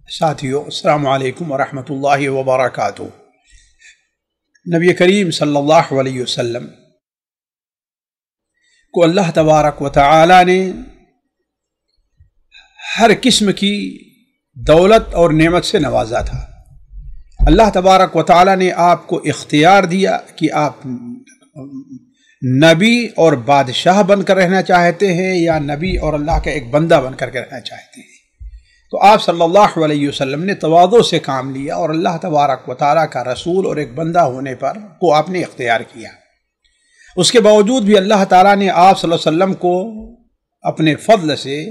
ساتھیو السلام علیکم ورحمۃ اللہ وبرکاتہ۔ نبی کریم صلی اللہ علیہ وسلم کو اللہ تبارک و تعالی نے ہر قسم کی دولت اور نعمت سے نوازا تھا۔ اللہ تبارک و تعالی نے آپ کو اختیار دیا کہ آپ نبی اور بادشاہ بن کر رہنا چاہتے ہیں یا نبی اور اللہ کا ایک بندہ بن کر رہنا چاہتے ہیں۔ تو آپ صلی اللہ علیہ وسلم نے تواضع سے کام لیا اور اللہ تبارک و تعالیٰ کا رسول اور ایک بندہ ہونے پر کو آپ نے اختیار کیا۔ اس کے باوجود بھی اللہ تعالیٰ نے آپ صلی اللہ علیہ وسلم کو اپنے فضل سے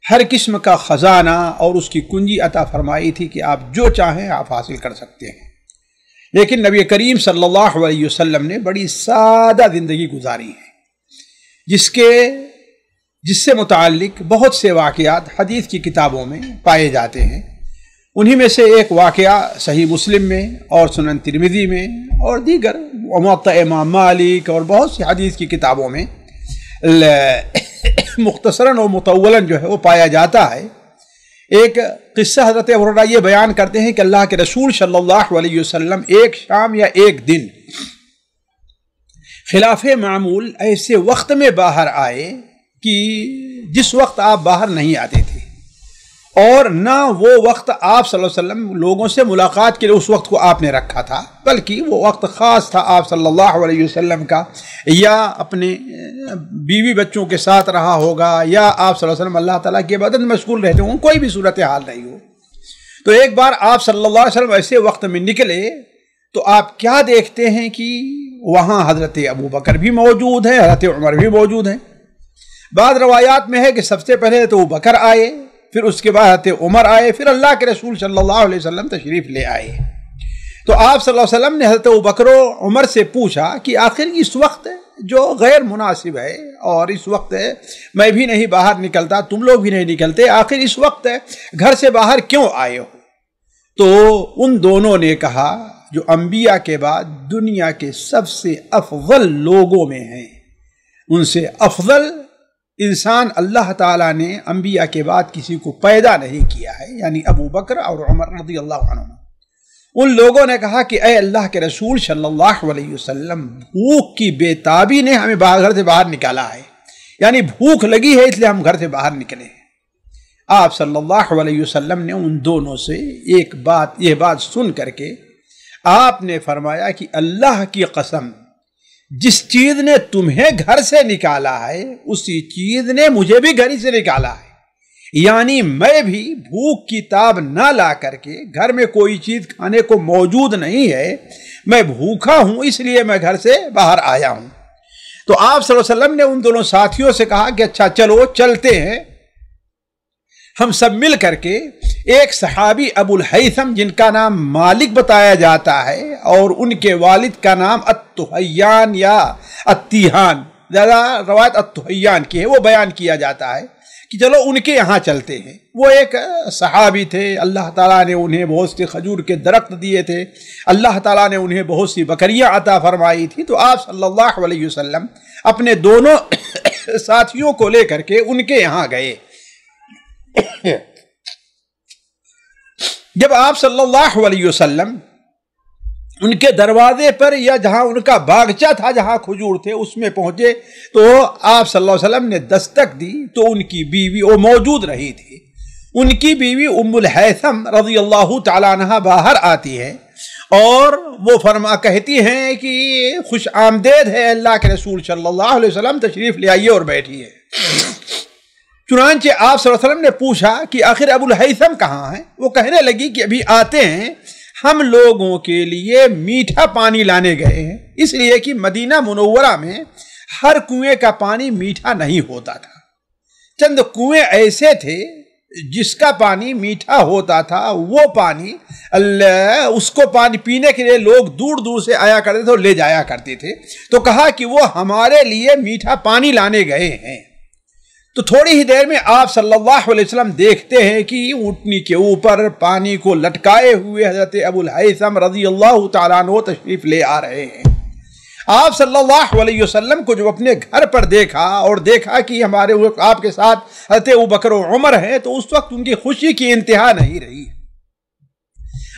ہر قسم کا خزانہ اور اس کی کنجی عطا فرمائی تھی کہ آپ جو چاہیں آپ حاصل کر سکتے ہیں۔ لیکن نبی کریم صلی اللہ علیہ وسلم نے بڑی سادہ زندگی گزاری ہے، جس سے متعلق بہت سے واقعات حدیث کی کتابوں میں پائے جاتے ہیں۔ انہی میں سے ایک واقعہ صحیح مسلم میں اور سنن ترمذی میں اور دیگر موطأ امام مالک اور بہت سی حدیث کی کتابوں میں مختصراً اور مطولاً جو ہے وہ پایا جاتا ہے۔ ایک قصہ حضرت ابو ہریرہ یہ بیان کرتے ہیں کہ اللہ کے رسول صلی اللہ علیہ وسلم ایک شام یا ایک دن خلاف معمول ایسے وقت میں باہر آئے کہ جس وقت آپ باہر نہیں آتے تھے، اور نہ وہ وقت آپ صلی اللہ علیہ وسلم لوگوں سے ملاقات کے لیے اس وقت کو آپ نے رکھا تھا، بلکہ وہ وقت خاص تھا آپ صلی اللہ علیہ وسلم کا، یا اپنے بیوی بچوں کے ساتھ رہا ہوگا یا آپ صلی اللہ علیہ وسلم اللہ تعالیٰ کی عبادت میں مشغول رہتے ہوں، کوئی بھی صورتحال نہیں ہو۔ تو ایک بار آپ صلی اللہ علیہ وسلم ایسے وقت میں نکلے تو آپ کیا دیکھتے ہیں کہ وہاں حضرت ابو بکر بھی موجود ہیں، حضرت عمر بھی موجود ہیں۔ بعض روایات میں ہے کہ سب سے پہلے تو ابو بکر آئے، پھر اس کے بعد حضرت عمر آئے، پھر اللہ کے رسول صلی اللہ علیہ وسلم تشریف لے آئے۔ تو آپ صلی اللہ علیہ وسلم نے حضرت ابو بکر و عمر سے پوچھا کہ آخر اس وقت جو غیر مناسب ہے اور اس وقت میں بھی نہیں باہر نکلتا، تم لوگ بھی نہیں نکلتے، آخر اس وقت گھر سے باہر کیوں آئے ہو؟ تو ان دونوں نے کہا جو انبیاء کے بعد دنیا کے سب سے افضل لوگوں میں ہیں، ان سے افضل انسان اللہ تعالیٰ نے انبیاء کے بعد کسی کو پیدا نہیں کیا ہے، یعنی ابو بکر اور عمر رضی اللہ عنہ۔ ان لوگوں نے کہا کہ اے اللہ کے رسول صلی اللہ علیہ وسلم، بھوک کی بے تابی نے ہمیں گھر سے باہر نکالا ہے، یعنی بھوک لگی ہے اس لیے ہم گھر سے باہر نکلے ہیں۔ آپ صلی اللہ علیہ وسلم نے ان دونوں سے یہ بات سن کر کے آپ نے فرمایا کہ اللہ کی قسم، جس چیز نے تمہیں گھر سے نکالا ہے اسی چیز نے مجھے بھی گھر سے نکالا ہے، یعنی میں بھی بھوک کی تاب نہ لا کر کے، گھر میں کوئی چیز کھانے کو موجود نہیں ہے، میں بھوکا ہوں اس لیے میں گھر سے باہر آیا ہوں۔ تو آپ صلی اللہ علیہ وسلم نے ان دونوں ساتھیوں سے کہا کہ اچھا چلو چلتے ہیں، ہم سب مل کر کے ایک صحابی ابو الہیثم جن کا نام مالک بتایا جاتا ہے اور ان کے والد کا نام التحیان یا التیہان، زیادہ روایت التحیان کی ہے، وہ بیان کیا جاتا ہے کہ چلو ان کے یہاں چلتے ہیں۔ وہ ایک صحابی تھے، اللہ تعالیٰ نے انہیں بہت سے کھجور کے درخت دیے تھے، اللہ تعالیٰ نے انہیں بہت سی بکریاں عطا فرمائی تھی۔ تو آپ صلی اللہ علیہ وسلم اپنے دونوں ساتھیوں کو لے کر کے ان کے یہاں گئے۔ جب آپ صلی اللہ علیہ وسلم ان کے دروازے پر یا جہاں ان کا باغچہ تھا جہاں کھجور تھے اس میں پہنچے تو آپ صلی اللہ علیہ وسلم نے دستک دی تو ان کی بیوی وہ موجود رہی تھی۔ ان کی بیوی ام الہیثم رضی اللہ تعالیٰ عنہ باہر آتی ہے اور وہ کہتی ہیں کہ خوش آمدید ہے اللہ کے رسول صلی اللہ علیہ وسلم، تشریف لے آئیے اور بیٹھیے۔ چنانچہ آپ صلی اللہ علیہ وسلم نے پوچھا کہ آخر ابو الہیثم کہاں ہیں؟ وہ کہنے لگی کہ ابھی آتے ہیں، ہم لوگوں کے لیے میٹھا پانی لانے گئے ہیں، اس لیے کہ مدینہ منورہ میں ہر کنویں کا پانی میٹھا نہیں ہوتا تھا، چند کنویں ایسے تھے جس کا پانی میٹھا ہوتا تھا، وہ پانی اس کو پانی پینے کے لیے لوگ دور دور سے آیا کرتے تھے اور لے جایا کرتے تھے۔ تو کہا کہ وہ ہمارے لیے میٹھا پانی لانے گئے ہیں۔ تو تھوڑی ہی دیر میں آپ صلی اللہ علیہ وسلم دیکھتے ہیں کہ اونٹنی کے اوپر پانی کو لٹکائے ہوئے حضرت ابو الہیثم رضی اللہ تعالیٰ عنہ تشریف لے آ رہے ہیں۔ آپ صلی اللہ علیہ وسلم کو جو اپنے گھر پر دیکھا اور دیکھا کہ ہمارے آپ کے ساتھ حضرت ابوبکر و عمر ہیں، تو اس وقت ان کی خوشی کی انتہا نہیں رہی۔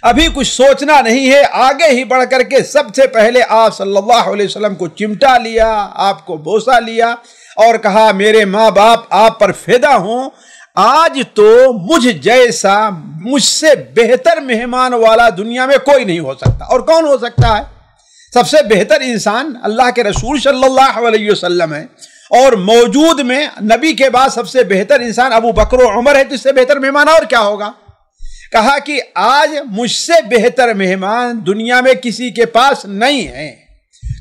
ابھی کچھ سوچنا نہیں ہے، آگے ہی بڑھ کر کے سب سے پہلے آپ صلی اللہ علیہ وسلم کو چمٹا لیا، آپ کو بوسہ لیا اور کہا میرے ماں باپ آپ پر فدا ہوں، آج تو مجھ جیسا مجھ سے بہتر مہمان والا دنیا میں کوئی نہیں ہو سکتا۔ اور کون ہو سکتا ہے؟ سب سے بہتر انسان اللہ کے رسول صلی اللہ علیہ وسلم ہے، اور موجود میں نبی کے بعد سب سے بہتر انسان ابو بکر و عمر ہے، تو اس سے بہتر مہمان اور کیا ہوگا؟ کہا کہ آج مجھ سے بہتر مہمان دنیا میں کسی کے پاس نہیں ہے۔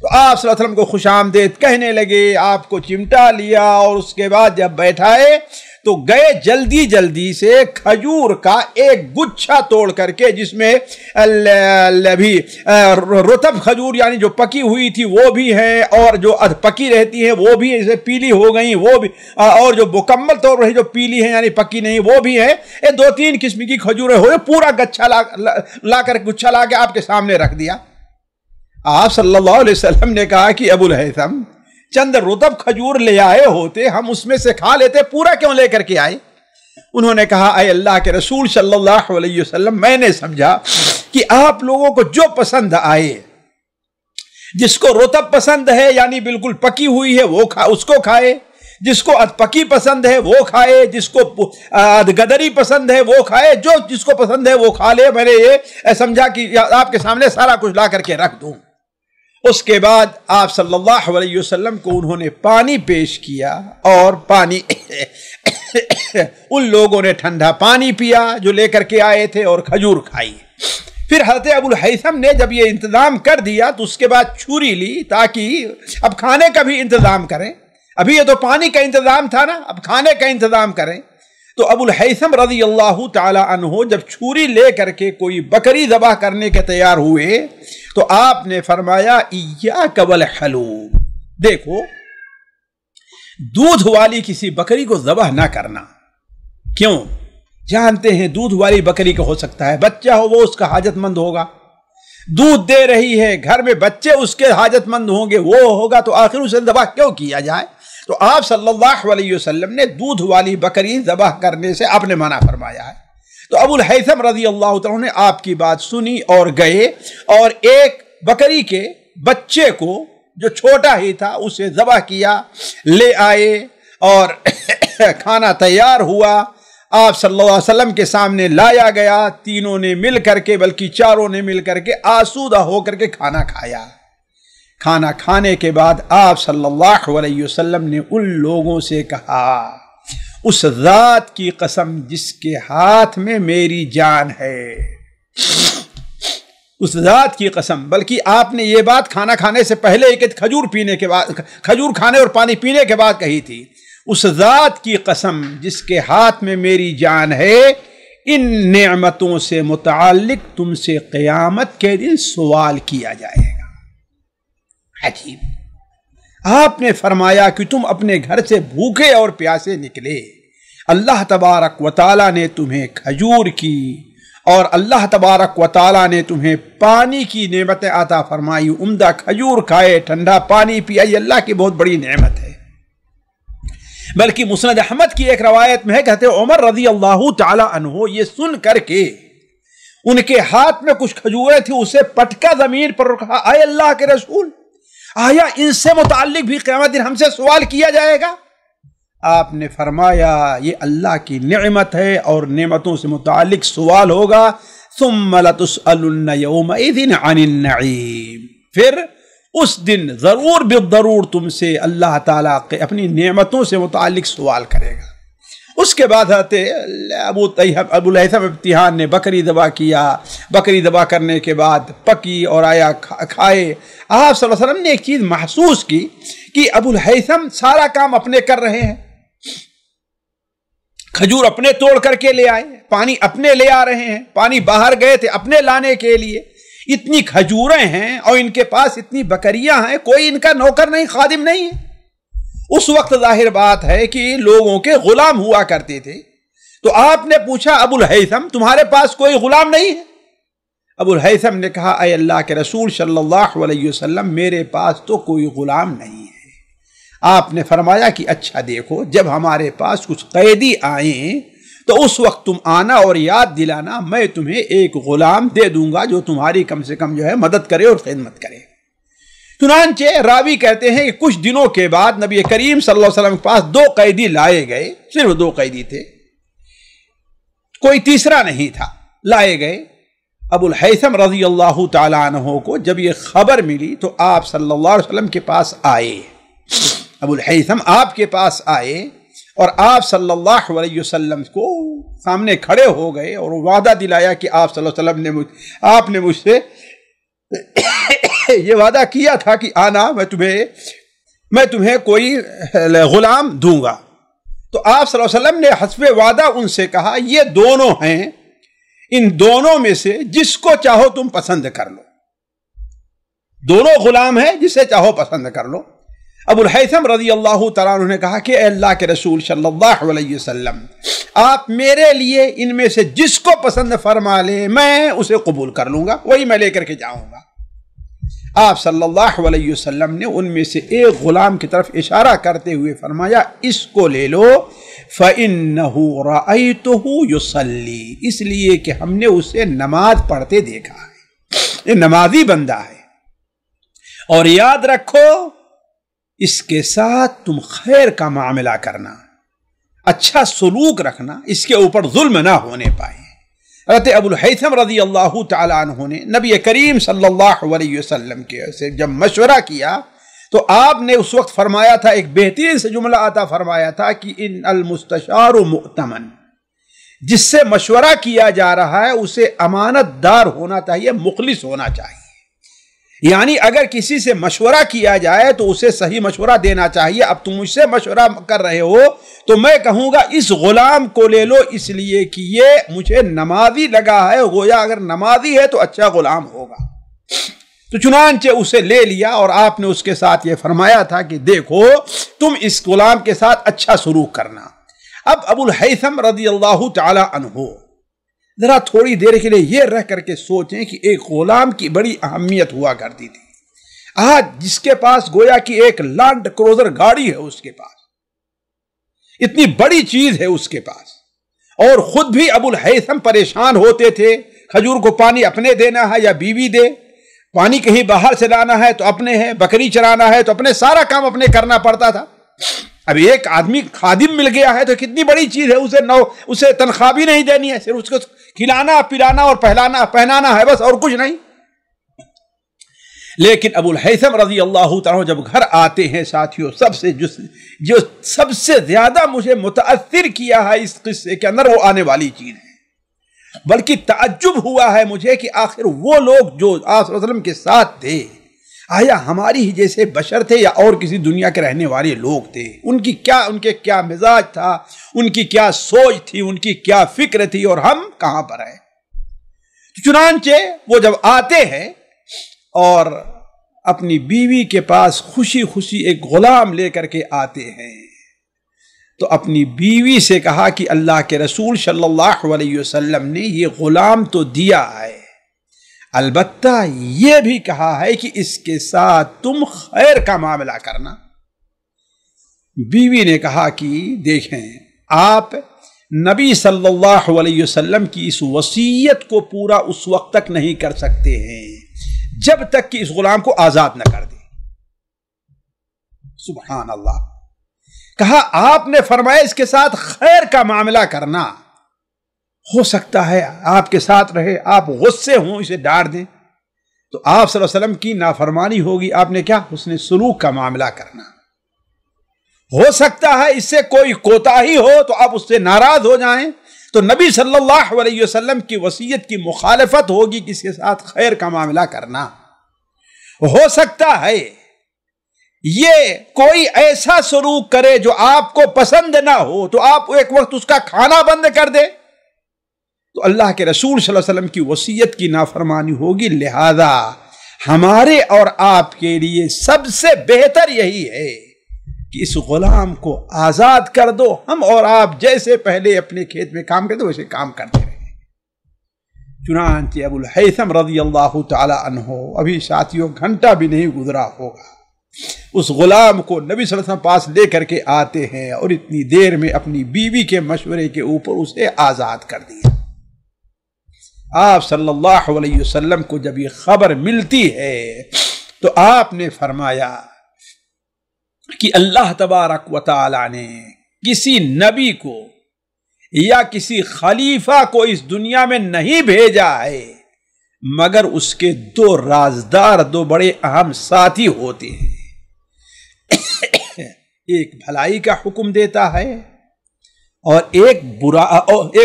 تو آپ صلی اللہ علیہ وسلم کو خوش آمدید کہنے لگے، آپ کو چمٹا لیا، اور اس کے بعد جب بیٹھائے تو گئے جلدی جلدی سے کھجور کا ایک گچھا توڑ کر کے، جس میں رطب کھجور یعنی جو پکی ہوئی تھی وہ بھی ہے، اور جو ادھ پکی رہتی ہیں وہ بھی ایسے پیلی ہو گئیں وہ بھی، اور جو مکمل طور پر جو پیلی ہیں یعنی پکی نہیں وہ بھی ہے، یہ 2-3 قسم کی کھجوریں ہوئے، پورا گچھا گچھا لا کے آپ کے سامنے رکھ دیا۔ آپ صلی اللہ علیہ وسلم نے کہا کہ ابو الہیثم چند رطب کھجور لے آئے ہوتے، ہم اس میں سے کھا لیتے، پورا کیوں لے کر کے آئے؟ انہوں نے کہا اے اللہ کے رسول صلی اللہ علیہ وسلم، میں نے سمجھا کہ آپ لوگوں کو جو پسند آئے، جس کو رطب پسند ہے یعنی بالکل پکی ہوئی ہے وہ اس کو کھائے، جس کو اد پکی پسند ہے وہ کھائے، جس کو اد گدری پسند ہے وہ کھائے، جو جس کو پسند ہے وہ کھا لے۔ میں نے یہ سمجھا کہ آپ کے سامنے سارا کچھ لا کر کے رکھ دوں۔ اس کے بعد آپ صلی اللہ علیہ وسلم کو انہوں نے پانی پیش کیا، اور پانی ان لوگوں نے ٹھنڈا پانی پیا جو لے کر کے آئے تھے، اور کھجور کھائی۔ پھر حضرت ابو الہیثم نے جب یہ انتظام کر دیا تو اس کے بعد چھری لی تاکہ اب کھانے کا بھی انتظام کریں۔ ابھی یہ تو پانی کا انتظام تھا نا، اب کھانے کا انتظام کریں۔ تو ابو الہیثم رضی اللہ تعالی عنہ جب چھری لے کر کے کوئی بکری ذبح کرنے کے تیار ہوئے تو آپ نے فرمایا ایاک والحلوب، دیکھو دودھ والی کسی بکری کو ذبح نہ کرنا۔ کیوں؟ جانتے ہیں دودھ والی بکری کا ہو سکتا ہے بچہ ہو، وہ اس کا حاجت مند ہوگا، دودھ دے رہی ہے، گھر میں بچے اس کے حاجت مند ہوں گے، وہ ہوگا، تو آخر اسے ذبح کیوں کیا جائے؟ تو آپ صلی اللہ علیہ وسلم نے دودھ والی بکری ذبح کرنے سے آپ نے منع فرمایا ہے۔ تو ابو الہیثم رضی اللہ تعالیٰ نے آپ کی بات سنی اور گئے، اور ایک بکری کے بچے کو جو چھوٹا ہی تھا اسے ذبح کیا، لے آئے، اور کھانا تیار ہوا، آپ صلی اللہ علیہ وسلم کے سامنے لایا گیا، تینوں نے مل کر کے بلکہ چاروں نے مل کر کے آسودہ ہو کر کے کھانا کھایا۔ کھانا کھانے کے بعد آپ صلی اللہ علیہ وسلم نے ان لوگوں سے کہا اس ذات کی قسم جس کے ہاتھ میں میری جان ہے، اس ذات کی قسم، بلکہ آپ نے یہ بات کھانا کھانے سے پہلے ایک کھجور پینے کے بعد، کھجور کھانے اور پانی پینے کے بعد کہی تھی، اس ذات کی قسم جس کے ہاتھ میں میری جان ہے، ان نعمتوں سے متعلق تم سے قیامت کے دن سوال کیا جائے گا۔ عجیب، آپ نے فرمایا کہ تم اپنے گھر سے بھوکے اور پیاسے نکلے، اللہ تبارک و تعالیٰ نے تمہیں کھجور کی اور اللہ تبارک و تعالیٰ نے تمہیں پانی کی نعمتیں عطا فرمائی، عمدہ کھجور کھائے، ٹھنڈا پانی پیا، یہ اللہ کی بہت بڑی نعمت ہے۔ بلکہ مسند احمد کی ایک روایت میں ہے، کہتے عمر رضی اللہ تعالی عنہ یہ سن کر کے ان کے ہاتھ میں کچھ کھجوریں تھی، اسے پٹکا زمین پر کہا اے اللہ کے رسول، آیا ان سے متعلق بھی قیامت دن ہم سے سوال کیا جائے گا؟ آپ نے فرمایا یہ اللہ کی نعمت ہے اور نعمتوں سے متعلق سوال ہوگا، ثم لتسألن یومئذ عن النعیم، پھر اس دن ضرور بالضرور تم سے اللہ تعالیٰ اپنی نعمتوں سے متعلق سوال کرے گا۔ اس کے بعد ابو الہیثم امتحان نے بکری ذبح کیا، بکری ذبح کرنے کے بعد پکی اور آیا کھائے۔ آپ صلی اللہ علیہ وسلم نے ایک چیز محسوس کی کہ ابو الہیثم سارا کام اپنے کر رہے ہیں، کھجور اپنے توڑ کر کے لے آئے، پانی اپنے لے آ رہے ہیں، پانی باہر گئے تھے اپنے لانے کے لیے، اتنی کھجوریں ہیں اور ان کے پاس اتنی بکریاں ہیں، کوئی ان کا نوکر نہیں، خادم نہیں ہے۔ اس وقت ظاہر بات ہے کہ لوگوں کے غلام ہوا کرتے تھے، تو آپ نے پوچھا ابو الہیثم تمہارے پاس کوئی غلام نہیں ہے؟ ابو الہیثم نے کہا اے اللہ کے رسول صلی اللہ علیہ وسلم میرے پاس تو کوئی غلام نہیں ہے۔ آپ نے فرمایا کہ اچھا دیکھو، جب ہمارے پاس کچھ قیدی آئیں تو اس وقت تم آنا اور یاد دلانا، میں تمہیں ایک غلام دے دوں گا جو تمہاری کم سے کم جو ہے مدد کرے اور خدمت کرے۔ چنانچہ راوی کہتے ہیں کہ کچھ دنوں کے بعد نبی کریم صلی اللہ علیہ وسلم کے پاس 2 قیدی لائے گئے، صرف 2 قیدی تھے، کوئی تیسرا نہیں تھا، لائے گئے۔ ابو الہیثم رضی اللہ تعالیٰ عنہ کو جب یہ خبر ملی تو آپ صلی اللہ علیہ وسلم کے پاس آئے، ابو الہیثم آپ کے پاس آئے اور آپ صلی اللہ علیہ وسلم کو سامنے کھڑے ہو گئے اور وعدہ دلایا کہ آپ صلی اللہ علیہ وسلم نے آپ نے مجھ سے یہ وعدہ کیا تھا کہ آنا میں تمہیں کوئی غلام دوں گا۔ تو آپ صلی اللہ علیہ وسلم نے حسب وعدہ ان سے کہا یہ دونوں ہیں، ان دونوں میں سے جس کو چاہو تم پسند کر لو، دونوں غلام ہیں، جسے چاہو پسند کر لو۔ ابو الہیثم رضی اللہ تعالیٰ عنہ نے کہا کہ اے اللہ کے رسول صلی اللہ علیہ وسلم آپ میرے لیے ان میں سے جس کو پسند فرما لیں میں اسے قبول کر لوں گا، وہی میں لے کر کے جاؤں گا۔ آپ صلی اللہ علیہ وسلم نے ان میں سے ایک غلام کی طرف اشارہ کرتے ہوئے فرمایا اس کو لے لو، فَإِنَّهُ رَأَيْتُهُ يُصَلِّي، اس لیے کہ ہم نے اسے نماز پڑھتے دیکھا ہے، یہ نمازی بندہ ہے۔ اور یاد رکھو اس کے ساتھ تم خیر کا معاملہ کرنا، اچھا سلوک رکھنا، اس کے اوپر ظلم نہ ہونے پائے۔ حضرت ابو الہیثم رضی اللہ تعالیٰ عنہ نے نبی کریم صلی اللہ علیہ وسلم کے سے جب مشورہ کیا تو آپ نے اس وقت فرمایا تھا، ایک بہترین سے جملہ عطا فرمایا تھا کہ ان المستشار مؤتمن، جس سے مشورہ کیا جا رہا ہے اسے امانت دار ہونا چاہیے، مخلص ہونا چاہیے۔ یعنی اگر کسی سے مشورہ کیا جائے تو اسے صحیح مشورہ دینا چاہیے۔ اب تم مجھ سے مشورہ کر رہے ہو تو میں کہوں گا اس غلام کو لے لو، اس لیے کہ یہ مجھے نمازی لگا ہے، گویا اگر نمازی ہے تو اچھا غلام ہوگا۔ تو چنانچہ اسے لے لیا اور آپ نے اس کے ساتھ یہ فرمایا تھا کہ دیکھو تم اس غلام کے ساتھ اچھا سلوک کرنا۔ اب ابو الہیثم رضی اللہ تعالی عنہ ذرا تھوڑی دیر کے لیے یہ رہ کر کے سوچیں کہ ایک غلام کی بڑی اہمیت ہوا کرتی تھی۔ آج جس کے پاس گویا کہ ایک لینڈ کروزر گاڑی ہے، اس کے پاس اتنی بڑی چیز ہے اس کے پاس، اور خود بھی ابو الہیثم پریشان ہوتے تھے، کھجور کو پانی اپنے دینا ہے یا بیوی دے، پانی کہیں باہر سے لانا ہے تو اپنے ہے، بکری چرانا ہے تو اپنے، سارا کام اپنے کرنا پڑتا تھا۔ اب ایک آدمی خادم مل گیا ہے تو کتنی بڑی چیز ہے، اسے تنخواہ بھی نہیں دینی ہے، صرف اس کو کھلانا پلانا اور پہنانا ہے، بس اور کچھ نہیں۔ لیکن ابو الہیثم رضی اللہ تعالیٰ جب گھر آتے ہیں ساتھیوں، جو سب سے زیادہ مجھے متاثر کیا ہے اس قصے کے اندر وہ آنے والی چیز ہے، بلکہ تعجب ہوا ہے مجھے کہ آخر وہ لوگ جو آپ صلی اللہ علیہ وسلم کے ساتھ تھے آیا ہماری ہی جیسے بشر تھے یا اور کسی دنیا کے رہنے والے لوگ تھے؟ ان کے کیا مزاج تھا، ان کی کیا سوچ تھی، ان کی کیا فکر تھی، اور ہم کہاں پر ہیں؟ چنانچہ وہ جب آتے ہیں اور اپنی بیوی کے پاس خوشی خوشی ایک غلام لے کر کے آتے ہیں تو اپنی بیوی سے کہا کہ اللہ کے رسول صلی اللہ علیہ وسلم نے یہ غلام تو دیا ہے، البتہ یہ بھی کہا ہے کہ اس کے ساتھ تم خیر کا معاملہ کرنا۔ بیوی نے کہا کہ دیکھیں آپ نبی صلی اللہ علیہ وسلم کی اس وصیت کو پورا اس وقت تک نہیں کر سکتے ہیں جب تک کہ اس غلام کو آزاد نہ کر دیں۔ سبحان اللہ، کہا آپ نے فرمایا اس کے ساتھ خیر کا معاملہ کرنا، ہو سکتا ہے آپ کے ساتھ رہے، آپ غصے ہوں، اسے ڈانٹ دیں تو آپ صلی اللہ علیہ وسلم کی نافرمانی ہوگی، آپ نے کیا حسن سلوک کا معاملہ کرنا۔ ہو سکتا ہے اس سے کوئی کوتاہی ہو تو آپ اس سے ناراض ہو جائیں تو نبی صلی اللہ علیہ وسلم کی وصیت کی مخالفت ہوگی کہ اس کے ساتھ خیر کا معاملہ کرنا۔ ہو سکتا ہے یہ کوئی ایسا سلوک کرے جو آپ کو پسند نہ ہو تو آپ ایک وقت اس کا کھانا بند کر دے تو اللہ کے رسول صلی اللہ علیہ وسلم کی وصیت کی نافرمانی ہوگی۔ لہذا ہمارے اور آپ کے لیے سب سے بہتر یہی ہے کہ اس غلام کو آزاد کر دو، ہم اور آپ جیسے پہلے اپنے کھیت میں کام کرتے ویسے کام کرتے رہیں۔ چنانچہ ابو الہیثم رضی اللہ تعالی عنہ، ابھی ساتھیوں گھنٹہ بھی نہیں گزرا ہوگا، اس غلام کو نبی صلی اللہ علیہ وسلم پاس لے کر کے آتے ہیں اور اتنی دیر میں اپنی بیوی کے مشورے کے اوپر اسے آزاد کر دیا۔ آپ صلی اللہ علیہ وسلم کو جب یہ خبر ملتی ہے تو آپ نے فرمایا کہ اللہ تبارک و تعالی نے کسی نبی کو یا کسی خلیفہ کو اس دنیا میں نہیں بھیجا ہے مگر اس کے دو رازدار، دو بڑے اہم ساتھی ہوتے ہیں۔ ایک بھلائی کا حکم دیتا ہے اور ایک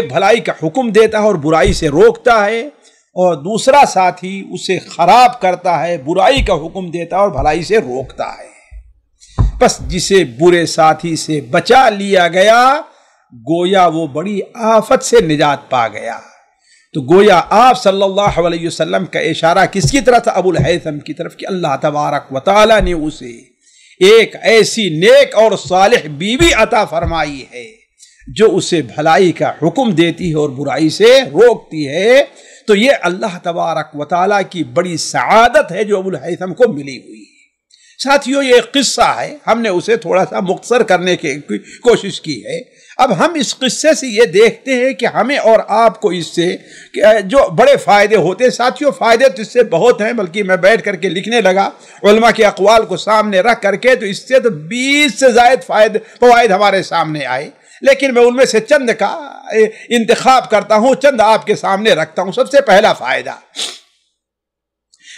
بھلائی کا حکم دیتا ہے اور برائی سے روکتا ہے، اور دوسرا ساتھی اسے خراب کرتا ہے، برائی کا حکم دیتا ہے اور بھلائی سے روکتا ہے۔ بس جسے برے ساتھی سے بچا لیا گیا گویا وہ بڑی آفت سے نجات پا گیا۔ تو گویا آپ صلی اللہ علیہ وسلم کا اشارہ کس کی طرف تھا؟ ابو الہیثم کی طرف، کہ اللہ تبارک و تعالی نے اسے ایک ایسی نیک اور صالح بیوی عطا فرمائی ہے جو اسے بھلائی کا حکم دیتی ہے اور برائی سے روکتی ہے۔ تو یہ اللہ تبارک و تعالی کی بڑی سعادت ہے جو ابو الہیثم کو ملی ہوئی ہے۔ ساتھیوں، یہ ایک قصہ ہے، ہم نے اسے تھوڑا سا مختصر کرنے کی کوشش کی ہے۔ اب ہم اس قصے سے یہ دیکھتے ہیں کہ ہمیں اور آپ کو اس سے جو بڑے فائدے ہوتے ہیں۔ ساتھیوں، فائدے تو اس سے بہت ہیں، بلکہ میں بیٹھ کر کے لکھنے لگا علماء کے اقوال کو سامنے رکھ کر کے، تو اس سے تو 20 سے زائد فوائد ہمارے سامنے آئے، لیکن میں ان میں سے چند کا انتخاب کرتا ہوں، چند آپ کے سامنے رکھتا ہوں۔ سب سے پہلا فائدہ،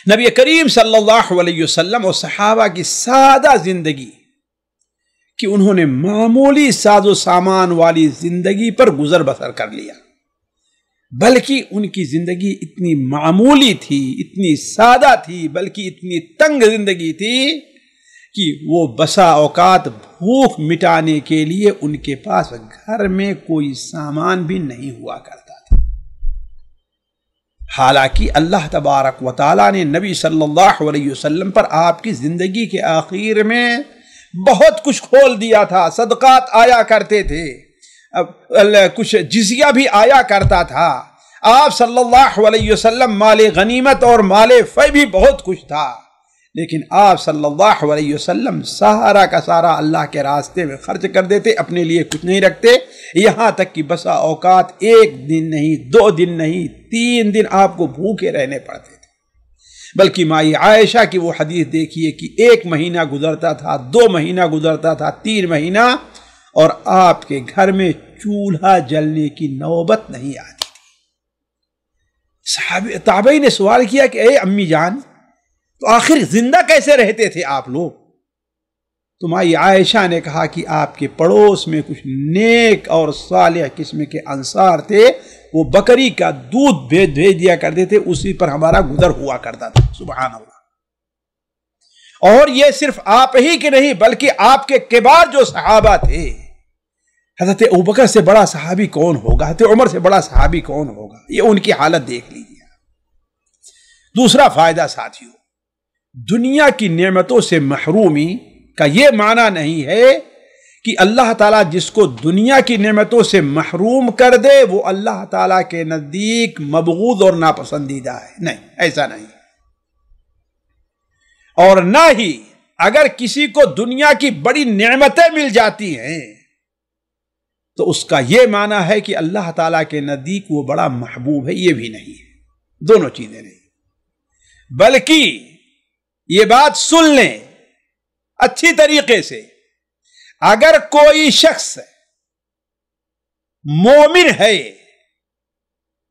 نبی کریم صلی اللہ علیہ وسلم اور صحابہ کی سادہ زندگی، کہ انہوں نے معمولی ساز و سامان والی زندگی پر گزر بسر کر لیا، بلکہ ان کی زندگی اتنی معمولی تھی، اتنی سادہ تھی، بلکہ اتنی تنگ زندگی تھی کہ وہ بسا اوقات بھوک مٹانے کے لیے ان کے پاس گھر میں کوئی سامان بھی نہیں ہوا کرتا تھا۔ حالانکہ اللہ تبارک و تعالیٰ نے نبی صلی اللہ علیہ وسلم پر آپ کی زندگی کے آخر میں بہت کچھ کھول دیا تھا۔ صدقات آیا کرتے تھے، کچھ جزیہ بھی آیا کرتا تھا، آپ صلی اللہ علیہ وسلم مال غنیمت اور مال فی بھی بہت کچھ تھا، لیکن آپ صلی اللہ علیہ وسلم سارا کا سارا اللہ کے راستے میں خرچ کر دیتے، اپنے لیے کچھ نہیں رکھتے، یہاں تک کہ بسا اوقات 1 دن نہیں، 2 دن نہیں، 3 دن آپ کو بھوکے رہنے پڑتے تھے۔ بلکہ مائی عائشہ کی وہ حدیث دیکھیے کہ 1 مہینہ گزرتا تھا، 2 مہینہ گزرتا تھا، 3 مہینہ، اور آپ کے گھر میں چولہا جلنے کی نوبت نہیں آتی تھی۔ تابعی نے سوال کیا کہ اے امی جان، تو آخر زندہ کیسے رہتے تھے آپ لوگ؟ تو مائی عائشہ نے کہا کہ آپ کے پڑوس میں کچھ نیک اور صالح قسم کے انصار تھے، وہ بکری کا دودھ بھیج دیا کرتے تھے، اسی پر ہمارا گزر ہوا کرتا تھا۔ سبحان اللہ۔ اور یہ صرف آپ ہی کے نہیں، بلکہ آپ کے کبار جو صحابہ تھے، حضرت ابوبکر سے بڑا صحابی کون ہوگا، حضرت عمر سے بڑا صحابی کون ہوگا، یہ ان کی حالت دیکھ لیجیے۔ دوسرا فائدہ ساتھیوں، دنیا کی نعمتوں سے محرومی کا یہ معنی نہیں ہے کہ اللہ تعالیٰ جس کو دنیا کی نعمتوں سے محروم کر دے وہ اللہ تعالیٰ کے نزدیک مبغوض اور ناپسندیدہ ہے، نہیں، ایسا نہیں۔ اور نہ ہی اگر کسی کو دنیا کی بڑی نعمتیں مل جاتی ہیں تو اس کا یہ معنی ہے کہ اللہ تعالیٰ کے نزدیک وہ بڑا محبوب ہے، یہ بھی نہیں ہے، دونوں چیزیں نہیں۔ بلکہ یہ بات سن لیں اچھی طریقے سے، اگر کوئی شخص مومن ہے،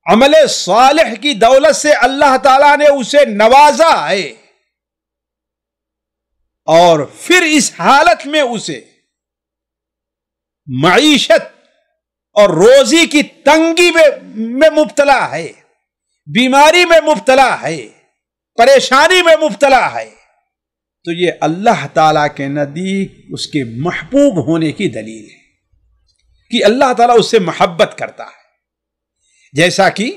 عمل صالح کی دولت سے اللہ تعالیٰ نے اسے نوازا ہے، اور پھر اس حالت میں اسے معیشت اور روزی کی تنگی میں مبتلا ہے، بیماری میں مبتلا ہے، پریشانی میں مبتلا ہے، تو یہ اللہ تعالیٰ کے نزدیک اس کے محبوب ہونے کی دلیل ہے کہ اللہ تعالیٰ اس سے محبت کرتا ہے۔ جیسا کہ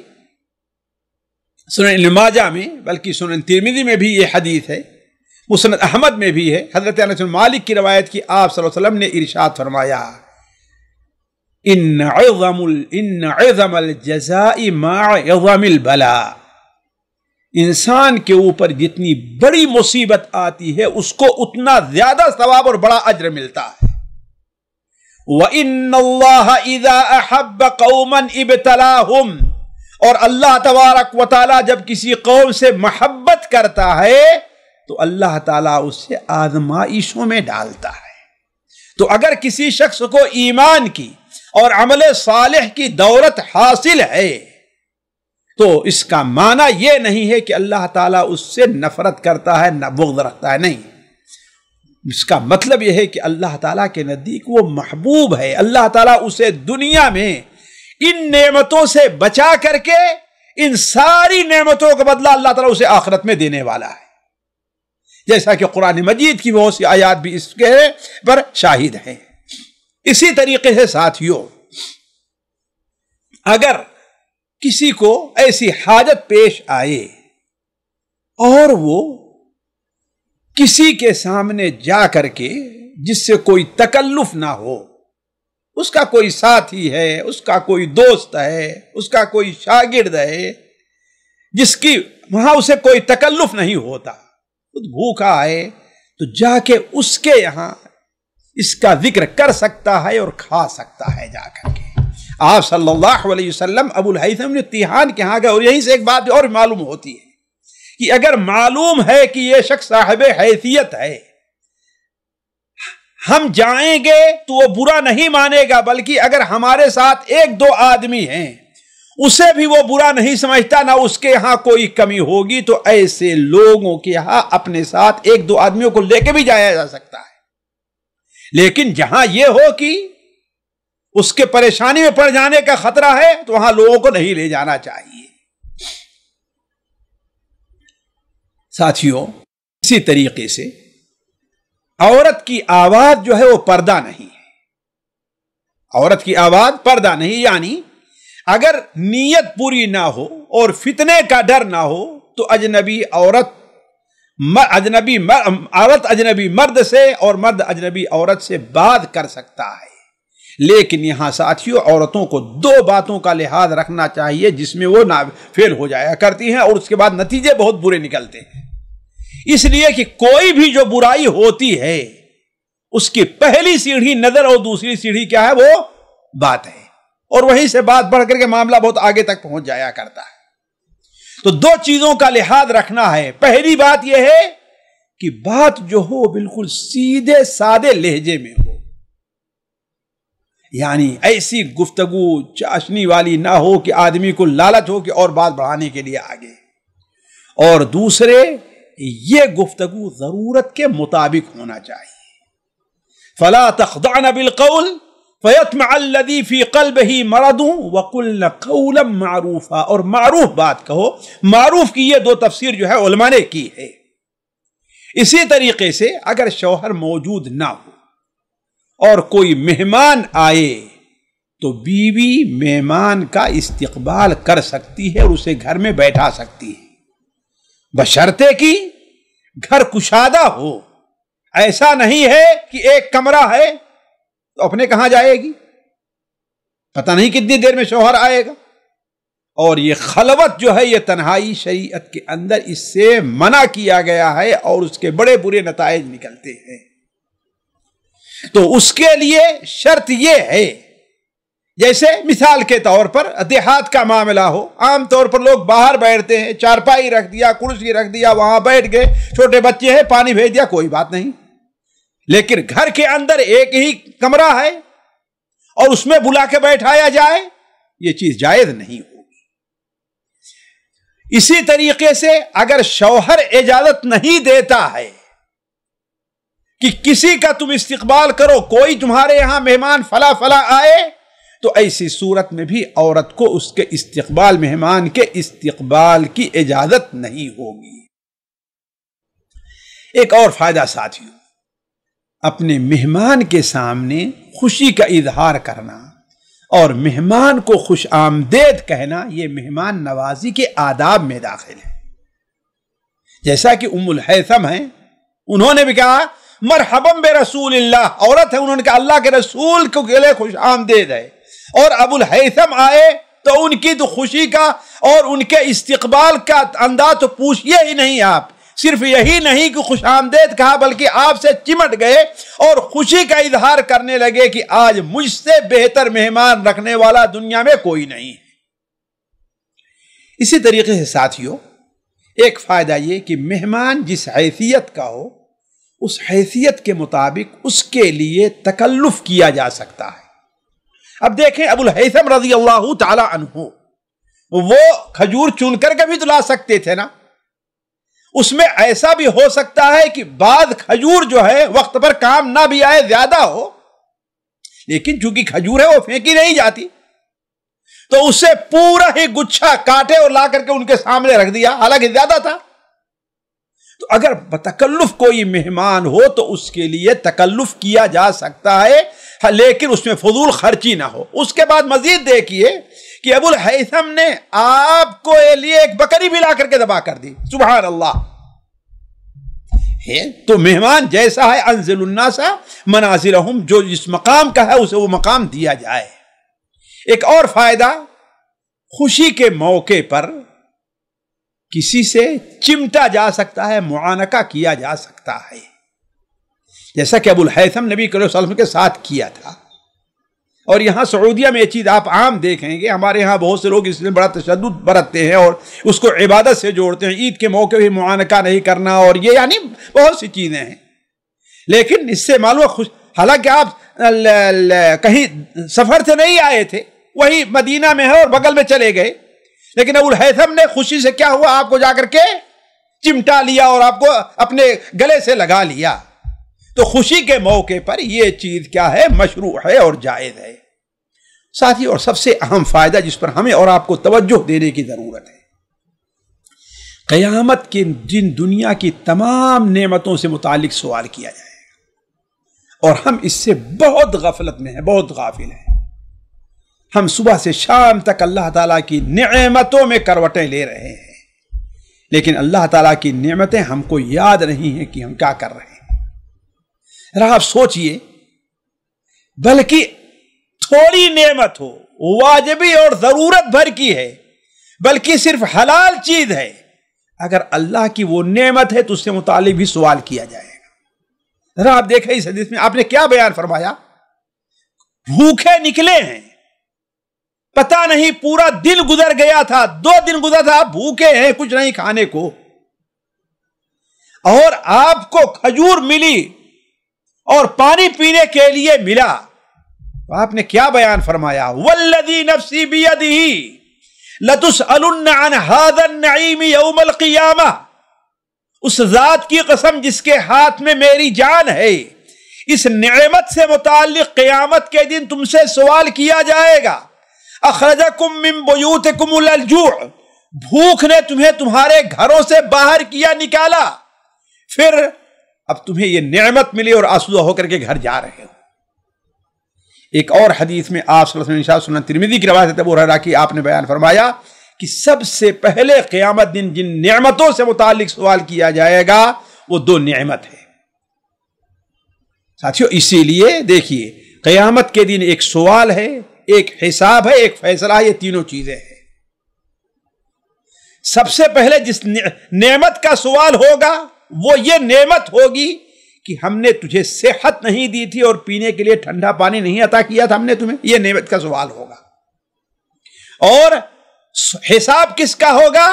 سنن ابن ماجہ میں، بلکہ سنن ترمذی میں بھی یہ حدیث ہے، مسند احمد میں بھی ہے، حضرت انس بن مالک کی روایت کی، آپ صلی اللہ علیہ وسلم نے ارشاد فرمایا ان عظم الجزاء مع عظم البلاء، انسان کے اوپر جتنی بڑی مصیبت آتی ہے اس کو اتنا زیادہ ثواب اور بڑا اجر ملتا ہے۔ وَإِنَّ اللَّهَ إِذَا أَحَبَّ قَوْمًا ابْتَلَاهُمْ، اور اللہ تبارک و تعالی جب کسی قوم سے محبت کرتا ہے تو اللہ تعالیٰ اس سے آزمائشوں میں ڈالتا ہے۔ تو اگر کسی شخص کو ایمان کی اور عمل صالح کی دولت حاصل ہے تو اس کا معنی یہ نہیں ہے کہ اللہ تعالیٰ اس سے نفرت کرتا ہے، نہ بغض رکھتا ہے، نہیں، اس کا مطلب یہ ہے کہ اللہ تعالیٰ کے نزدیک وہ محبوب ہے۔ اللہ تعالیٰ اسے دنیا میں ان نعمتوں سے بچا کر کے ان ساری نعمتوں کا بدلہ اللہ تعالیٰ اسے آخرت میں دینے والا ہے، جیسا کہ قرآن مجید کی بہت سی آیات بھی اس کے پر شاہد ہیں۔ اسی طریقے سے ساتھیوں، اگر کسی کو ایسی حاجت پیش آئے اور وہ کسی کے سامنے جا کر کے، جس سے کوئی تکلف نہ ہو، اس کا کوئی ساتھی ہے، اس کا کوئی دوست ہے، اس کا کوئی شاگرد ہے، جس کی وہاں اسے کوئی تکلف نہیں ہوتا، خود بھوکا ہے، تو جا کے اس کے یہاں اس کا ذکر کر سکتا ہے اور کھا سکتا ہے جا کر کے۔ آپ صلی اللہ علیہ وسلم ابو الہیثم تیہان کے ہاں گئے، اور یہیں سے ایک بات اور معلوم ہوتی ہے کہ اگر معلوم ہے کہ یہ شخص صاحب حیثیت ہے، ہم جائیں گے تو وہ برا نہیں مانے گا، بلکہ اگر ہمارے ساتھ ایک دو آدمی ہیں اسے بھی وہ برا نہیں سمجھتا، نہ اس کے ہاں کوئی کمی ہوگی، تو ایسے لوگوں کے ہاں اپنے ساتھ ایک دو آدمیوں کو لے کے بھی جایا جا سکتا ہے۔ لیکن جہاں یہ ہو کہ اس کے پریشانی میں پڑ جانے کا خطرہ ہے تو وہاں لوگوں کو نہیں لے جانا چاہیے۔ ساتھیوں، اسی طریقے سے عورت کی آواز جو ہے وہ پردہ نہیں ہے، عورت کی آواز پردہ نہیں، یعنی اگر نیت پوری نہ ہو اور فتنے کا ڈر نہ ہو تو اجنبی عورت اجنبی مرد سے اور مرد اجنبی عورت سے بات کر سکتا ہے۔ لیکن یہاں ساتھیوں، عورتوں کو دو باتوں کا لحاظ رکھنا چاہیے جس میں وہ فیل ہو جایا کرتی ہیں اور اس کے بعد نتیجے بہت برے نکلتے ہیں۔ اس لیے کہ کوئی بھی جو برائی ہوتی ہے اس کی پہلی سیڑھی نظر اور دوسری سیڑھی کیا ہے؟ وہ بات ہے، اور وہیں سے بات بڑھ کر کے معاملہ بہت آگے تک پہنچ جایا کرتا ہے۔ تو دو چیزوں کا لحاظ رکھنا ہے۔ پہلی بات یہ ہے کہ بات جو ہو بالکل سیدھے سادے لہجے میں ہو، یعنی ایسی گفتگو چاشنی والی نہ ہو کہ آدمی کو لالچ ہو کہ اور بات بڑھانے کے لیے آگے، اور دوسرے یہ گفتگو ضرورت کے مطابق ہونا چاہیے۔ فلا تخضعن بالقول فیطمع الذی فی قلبہ مرض وقلن قولا معروفا، اور معروف بات کہو۔ معروف کی یہ دو تفسیر جو ہے علماء نے کی ہے۔ اسی طریقے سے اگر شوہر موجود نہ ہو اور کوئی مہمان آئے تو بیوی مہمان کا استقبال کر سکتی ہے اور اسے گھر میں بیٹھا سکتی ہے، بشرطے کہ گھر کشادہ ہو۔ ایسا نہیں ہے کہ ایک کمرہ ہے تو اپنے کہاں جائے گی، پتہ نہیں کتنی دیر میں شوہر آئے گا۔ اور یہ خلوت جو ہے، یہ تنہائی شریعت کے اندر اس سے منع کیا گیا ہے اور اس کے بڑے برے نتائج نکلتے ہیں۔ تو اس کے لیے شرط یہ ہے، جیسے مثال کے طور پر دیہات کا معاملہ ہو، عام طور پر لوگ باہر بیٹھتے ہیں، چارپائی رکھ دیا، کرسی رکھ دیا، وہاں بیٹھ گئے، چھوٹے بچے ہیں پانی بھیج دیا، کوئی بات نہیں۔ لیکن گھر کے اندر ایک ہی کمرہ ہے اور اس میں بلا کے بیٹھایا جائے، یہ چیز جائز نہیں ہوگی۔ اسی طریقے سے اگر شوہر اجازت نہیں دیتا ہے کہ کسی کا تم استقبال کرو، کوئی تمہارے یہاں مہمان فلا فلا آئے، تو ایسی صورت میں بھی عورت کو اس کے استقبال، مہمان کے استقبال کی اجازت نہیں ہوگی۔ ایک اور فائدہ ساتھیوں، اپنے مہمان کے سامنے خوشی کا اظہار کرنا اور مہمان کو خوش آمدید کہنا، یہ مہمان نوازی کے آداب میں داخل ہے۔ جیسا کہ ام الہیثم ہیں، انہوں نے بھی کہا مرحبا برسول اللہ، عورت ہے، انہوں نے کہا اللہ کے رسول کے لیے خوش آمدید ہے۔ اور ابو الہیثم آئے تو ان کی تو خوشی کا اور ان کے استقبال کا انداز تو پوچھئے ہی نہیں آپ. صرف یہی نہیں کہ خوش آمدید کہا بلکہ آپ سے چمٹ گئے اور خوشی کا اظہار کرنے لگے کہ آج مجھ سے بہتر مہمان رکھنے والا دنیا میں کوئی نہیں ہے. اسی طریقے سے ساتھیوں ایک فائدہ یہ کہ مہمان جس حیثیت کا ہو اس حیثیت کے مطابق اس کے لیے تکلف کیا جا سکتا ہے. اب دیکھیں ابو الہیثم رضی اللہ تعالی عنہ وہ کھجور چن کر کے بھی تو لا سکتے تھے نا. اس میں ایسا بھی ہو سکتا ہے کہ بعض کھجور جو ہے وقت پر کام نہ بھی آئے زیادہ ہو، لیکن چونکہ کھجور ہے وہ پھینکی نہیں جاتی تو اس سے پورا ہی گچھا کاٹے اور لا کر کے ان کے سامنے رکھ دیا، حالانکہ زیادہ تھا. تو اگر بتکلف کوئی مہمان ہو تو اس کے لیے تکلف کیا جا سکتا ہے، لیکن اس میں فضول خرچی نہ ہو. اس کے بعد مزید دیکھیے کہ ابو الہیثم نے آپ کو لیے ایک بکری بھی لا کر کے ذبح کر دی. سبحان اللہ. تو مہمان جیسا ہے انزل الناس منازلہم، جو جس مقام کا ہے اسے وہ مقام دیا جائے. ایک اور فائدہ، خوشی کے موقع پر کسی سے چمٹا جا سکتا ہے، معانقہ کیا جا سکتا ہے، جیسا کہ ابو الہیثم نبی صلی اللہ علیہ وسلم کے ساتھ کیا تھا. اور یہاں سعودیہ میں یہ چیز آپ عام دیکھیں گے. ہمارے یہاں بہت سے لوگ اس میں بڑا تشدد برتتے ہیں اور اس کو عبادت سے جوڑتے ہیں. عید کے موقع بھی معانقہ نہیں کرنا اور یہ یعنی بہت سی چیزیں ہیں. لیکن اس سے معلوم، حالانکہ آپ کہیں سفر سے نہیں آئے تھے، وہی مدینہ میں ہے اور بغل میں چلے گئے، لیکن ابو الہیثم نے خوشی سے کیا ہوا، آپ کو جا کر کے چمٹا لیا اور آپ کو اپنے گلے سے لگا لیا. تو خوشی کے موقع پر یہ چیز کیا ہے، مشروع ہے اور جائز ہے. ساتھی اور سب سے اہم فائدہ جس پر ہمیں اور آپ کو توجہ دینے کی ضرورت ہے، قیامت کے جن دنیا کی تمام نعمتوں سے متعلق سوال کیا جائے گا اور ہم اس سے بہت غفلت میں ہیں، بہت غافل ہیں. ہم صبح سے شام تک اللہ تعالیٰ کی نعمتوں میں کروٹیں لے رہے ہیں، لیکن اللہ تعالیٰ کی نعمتیں ہم کو یاد نہیں ہیں کہ ہم کیا کر رہے ہیں. ذرا آپ سوچئے، بلکہ تھوڑی نعمت ہو، واجبی اور ضرورت بھر کی ہے، بلکہ صرف حلال چیز ہے، اگر اللہ کی وہ نعمت ہے تو اس سے متعلق بھی سوال کیا جائے گا. ذرا آپ دیکھیں اس حدیث میں آپ نے کیا بیان فرمایا، بھوکے نکلے ہیں، پتہ نہیں پورا دن گزر گیا تھا، 2 دن گزر تھا، بھوکے ہیں، کچھ نہیں کھانے کو، اور آپ کو کھجور ملی اور پانی پینے کے لیے ملا. آپ نے کیا بیان فرمایا، والذی نفسی بیدہ لتسألن عن هذا النعیم یوم القیامہ. اس ذات کی قسم جس کے ہاتھ میں میری جان ہے، اس نعمت سے متعلق قیامت کے دن تم سے سوال کیا جائے گا. اخرجکم من بیوتکم الجوع، بھوک نے تمہیں تمہارے گھروں سے باہر کیا، نکالا، پھر اب تمہیں یہ نعمت ملی اور آسودہ ہو کر کے گھر جا رہے ہو. ایک اور حدیث میں آپ صلی اللہ علیہ وسلم سنن ترمذی کی روایت ہے ابو ہریرہ کی، آپ نے بیان فرمایا کہ سب سے پہلے قیامت دن جن نعمتوں سے متعلق سوال کیا جائے گا وہ 2 نعمت ہے. ساتھیو اسی لیے دیکھیے، قیامت کے دن ایک سوال ہے، ایک حساب ہے، ایک فیصلہ ہے، یہ تینوں چیزیں ہیں. سب سے پہلے جس نعمت کا سوال ہوگا وہ یہ نعمت ہوگی کہ ہم نے تجھے صحت نہیں دی تھی اور پینے کے لیے ٹھنڈا پانی نہیں عطا کیا تھا ہم نے تمہیں، یہ نعمت کا سوال ہوگا. اور حساب کس کا ہوگا،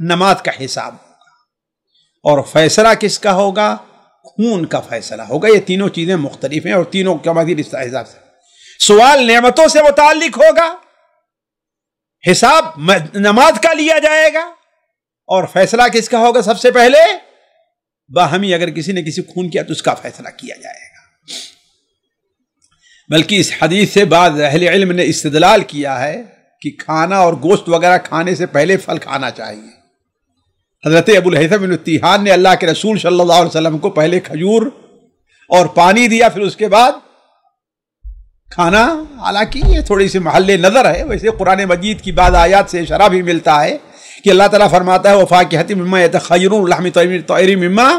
نماز کا حساب ہوگا. اور فیصلہ کس کا ہوگا، خون کا فیصلہ ہوگا. یہ تینوں چیزیں مختلف ہیں اور تینوں کا مزید اس حساب سے سوال نعمتوں سے متعلق ہوگا، حساب نماز کا لیا جائے گا، اور فیصلہ کس کا ہوگا، سب سے پہلے باہمی اگر کسی نے کسی خون کیا تو اس کا فیصلہ کیا جائے گا. بلکہ اس حدیث سے بعض اہل علم نے استدلال کیا ہے کہ کھانا اور گوشت وغیرہ کھانے سے پہلے پھل کھانا چاہیے. حضرت ابو الہیثم بن تیہان نے اللہ کے رسول صلی اللہ علیہ وسلم کو پہلے کھجور اور پانی دیا، پھر اس کے بعد کھانا. حالانکہ یہ تھوڑی سی محل نظر ہے، ویسے قرآن مجید کی بعض آیات سے اشارہ بھی ملتا ہے کہ اللہ تعالیٰ فرماتا ہے وَفَاكِهَةٍ مِّمَّا يَتَخَيَّرُونَ وَلَحْمِ طَيْرٍ مِّمَّا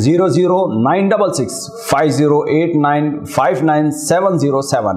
00966 5089599707।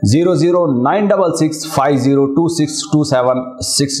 00966 502627